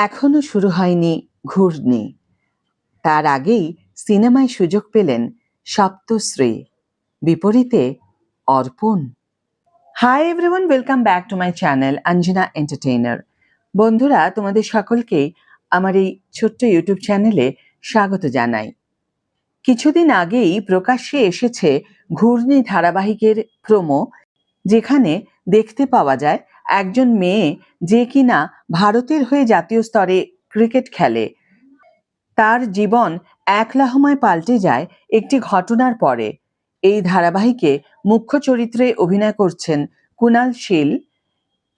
এখনো শুরু হয়নি ঘূর্ণি, তার আগেই সিনেমায় সুযোগ পেলেন সপ্তশ্রী, বিপরীতে অর্পণ। Hi everyone, welcome back to my channel Anjana entertainer. বন্ধুরা, তোমাদের সকলকেই আমার এই ছোট্ট ইউটিউব চ্যানেলে স্বাগত জানাই। কিছুদিন আগেই প্রকাশ্যে এসেছে ঘূর্ণি ধারাবাহিকের প্রোমো, যেখানে দেখতে পাওয়া যায় একজন মেয়ে যে কিনা ভারতের হয়ে জাতীয় স্তরে ক্রিকেট খেলে, তার জীবন এক লহমায় পাল্টে যায় একটি ঘটনার পরে। এই ধারাবাহিকে মুখ্য চরিত্রে অভিনয় করছেন কুনাল শীল,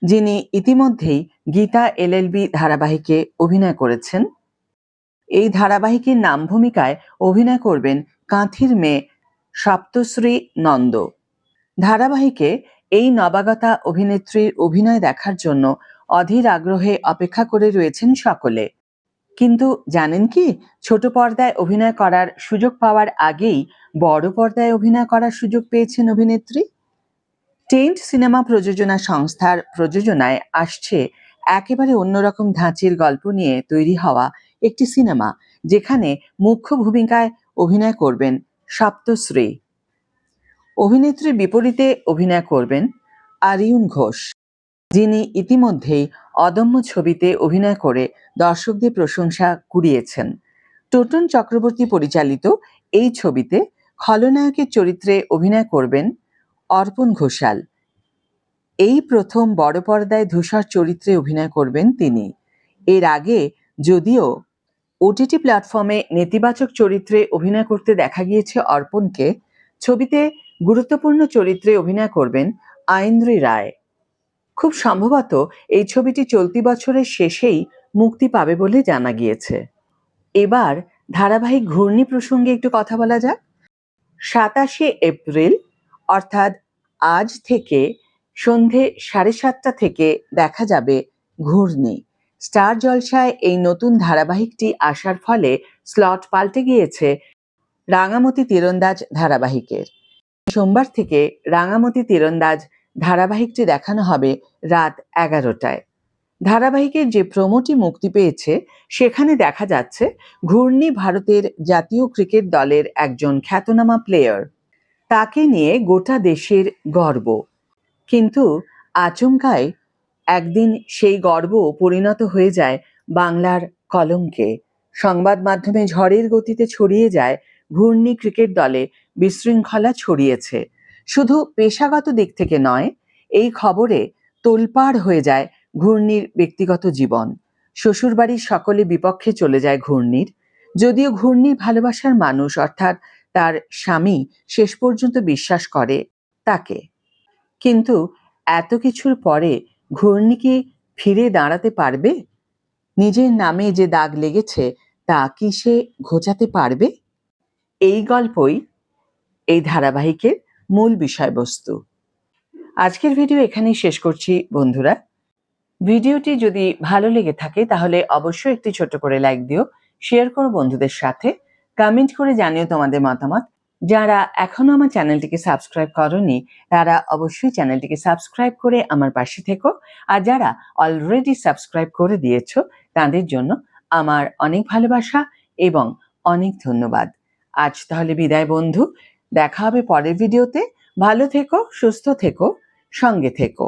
যিনি ইতিমধ্যেই গীতা এলএলবি ধারাবাহিকে অভিনয় করেছেন। এই ধারাবাহিকের নাম ভূমিকায় অভিনয় করবেন কাঁথির মেয়ে সপ্তশ্রী নন্দ। ধারাবাহিকে এই নবাগতা অভিনেত্রীর অভিনয় দেখার জন্য অধীর আগ্রহে অপেক্ষা করে রয়েছেন সকলে। কিন্তু জানেন কি, ছোট পর্দায় অভিনয় করার সুযোগ পাওয়ার আগেই বড় পর্দায় অভিনয় করার সুযোগ পেয়েছেন অভিনেত্রী। টেন্ট সিনেমা প্রযোজনা সংস্থার প্রযোজনায় আসছে একেবারে অন্যরকম ধাঁচের গল্প নিয়ে তৈরি হওয়া একটি সিনেমা, যেখানে মুখ্য ভূমিকায় অভিনয় করবেন সপ্তশ্রী। অভিনেত্রীর বিপরীতে অভিনয় করবেন আরিয়ন ঘোষ, যিনি ইতিমধ্যেই অদম্য ছবিতে অভিনয় করে দর্শকদের প্রশংসা কুড়িয়েছেন। টোটন চক্রবর্তী পরিচালিত এই ছবিতে খলনায়কের চরিত্রে অভিনয় করবেন অর্পণ ঘোষাল। এই প্রথম বড় পর্দায় ধূসর চরিত্রে অভিনয় করবেন তিনি। এর আগে যদিও ওটিটি প্ল্যাটফর্মে নেতিবাচক চরিত্রে অভিনয় করতে দেখা গিয়েছে অর্পণকে, ছবিতে গুরুত্বপূর্ণ চরিত্রে অভিনয় করবেন আইন্দ্রি রায়। খুব সম্ভবত এই ছবিটি চলতি বছরের শেষেই মুক্তি পাবে বলে জানা গিয়েছে। এবার ধারাবাহিক ঘূর্ণি প্রসঙ্গে একটু কথা বলা যাক। 27শে এপ্রিল অর্থাৎ আজ থেকে সন্ধে 7:30 থেকে দেখা যাবে ঘূর্ণি। স্টার জলসায় এই নতুন ধারাবাহিকটি আসার ফলে স্লট পাল্টে গিয়েছে রাঙামতি তীরন্দাজ ধারাবাহিকের। সোমবার থেকে রাঙামতি তীরন্দাজ ধারাবাহিকটি দেখানো হবে রাত 11টায়। ধারাবাহিকের যে প্রোমোটি মুক্তি পেয়েছে সেখানে দেখা যাচ্ছে ঘূর্ণি ভারতের জাতীয় ক্রিকেট দলের একজন খ্যাতনামা প্লেয়ার। তাকে নিয়ে গোটা দেশের গর্ব, কিন্তু আচমকাই একদিন সেই গর্ব পরিণত হয়ে যায় বাংলার কলঙ্কে। সংবাদ মাধ্যমে ঝড়ের গতিতে ছড়িয়ে যায় ঘূর্ণি ক্রিকেট দলে বিশৃঙ্খলা ছড়িয়েছে। শুধু পেশাগত দিক থেকে নয়, এই খবরে তোলপাড় হয়ে যায় ঘূর্ণির ব্যক্তিগত জীবন। শ্বশুরবাড়ির সকলে বিপক্ষে চলে যায় ঘূর্ণির। যদিও ঘূর্ণির ভালোবাসার মানুষ অর্থাৎ তার স্বামী শেষ পর্যন্ত বিশ্বাস করে তাকে, কিন্তু এত কিছুর পরে ঘূর্ণি কি ফিরে দাঁড়াতে পারবে? নিজের নামে যে দাগ লেগেছে তা কি সে ঘোচাতে পারবে? এই গল্পই এই ধারাবাহিকের মূল বিষয়বস্তু। আজকের ভিডিও এখানেই শেষ করছি বন্ধুরা। ভিডিওটি যদি ভালো লেগে থাকে তাহলে অবশ্যই একটি ছোট করে লাইক দিও, শেয়ার করো বন্ধুদের সাথে, কমেন্ট করে জানিও তোমাদের মতামত। যারা এখনো আমার চ্যানেলটিকে সাবস্ক্রাইব করোনি তারা অবশ্যই চ্যানেলটিকে সাবস্ক্রাইব করে আমার পাশে থেকো, আর যারা অলরেডি সাবস্ক্রাইব করে দিয়েছো তাদের জন্য আমার অনেক ভালোবাসা এবং অনেক ধন্যবাদ। আজ তাহলে বিদায় বন্ধু, দেখা হবে পরের ভিডিওতে। ভালো থেকো, সুস্থ থেকো, সঙ্গে থেকো।